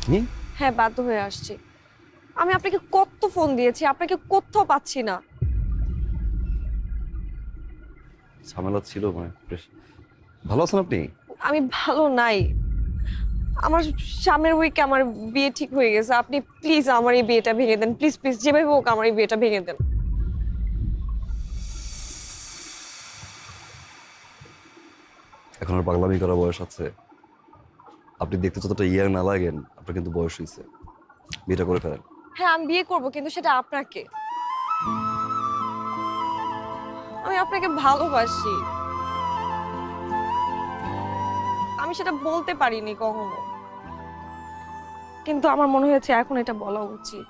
আপনি? হ্যাঁ, বাধ্য হয়ে আসছি। আমি আপনাকে কত ফোন দিয়েছি, আপনাকে কোথাও পাচ্ছি না। ঝামেলা ছিল মানে ভালো আছেন আপনি? আমি ভালো নাই। আমার সামনের উইকে আমার বিয়ে ঠিক হয়ে গেছে। আপনি প্লিজ আমার এই বিয়েটা ভেঙে দেন, প্লিজ প্লিজ, যেভাবে হোক আমার এই বিয়েটা ভেঙে দেন। এখন আর পাগলামি করার বয়স আছে? আপনি দেখতে যতটা ইয়ার না লাগেন, আপনার কিন্তু বয়স হয়েছে। বিয়েটা করে ফেলেন। হ্যাঁ, আমি বিয়ে করব, কিন্তু সেটা আপনাকে। আমি আপনাকে ভালোবাসি। আমি সেটা বলতে পারিনি কখনো, কিন্তু আমার মনে হয়েছে এখন এটা বলা উচিত।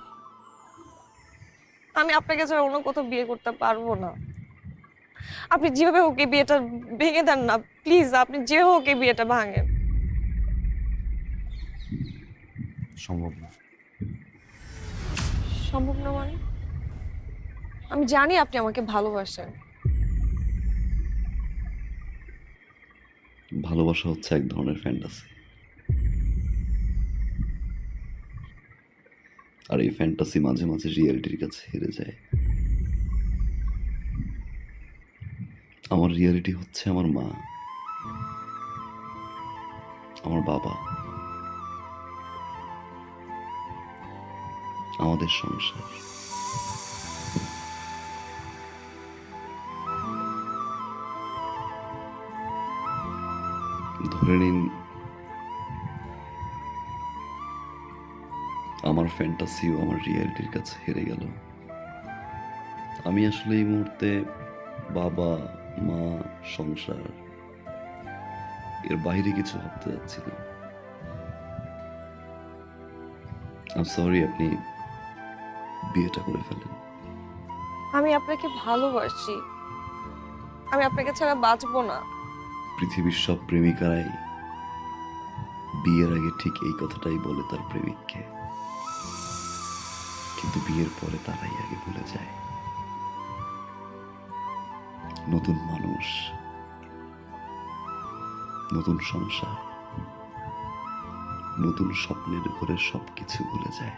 আমি আপনাকে ছাড়া অন্য কোথাও বিয়ে করতে পারবো না। আপনি যেভাবে হোক এই বিয়েটা ভেঙে দেন না, প্লিজ। আপনি যে হোক এই বিয়েটা ভাঙেন। সম্ভব না। সম্ভব না মানে? আমি জানি আপনি আমাকে ভালোবাসেন। ভালোবাসা হচ্ছে এক ধরনের ফ্যান্টাসি, আর এই ফ্যান্টাসি মাঝে মাঝে রিয়েলিটির কাছে হেরে যায়। আমার রিয়েলিটি হচ্ছে আমার মা, আমার বাবা, আমাদের সংসার। ধরে নিন আমার ফ্যান্টাসিও আমার রিয়েলিটির কাছে হেরে গেল। আমি আসলে এই মুহূর্তে বাবা, মা, সংসার এর বাইরে কিছু ভাবতে যাচ্ছি না। আই সরি, আপনি বিয়েটা করে ফেলেন। আমি আপনাকে ভালোবাসি। আমি আপনাকে ছাড়া বাঁচবো না। পৃথিবীর সব প্রেমিকারাই বিয়ের আগে ঠিক এই কথাটাই বলে তার প্রেমিককে, কিন্তু বিয়ের পরে তারাই আগে ভুলে যায়। নতুন মানুষ, নতুন সংসার, নতুন স্বপ্নের ঘরে সবকিছু ভুলে যায়।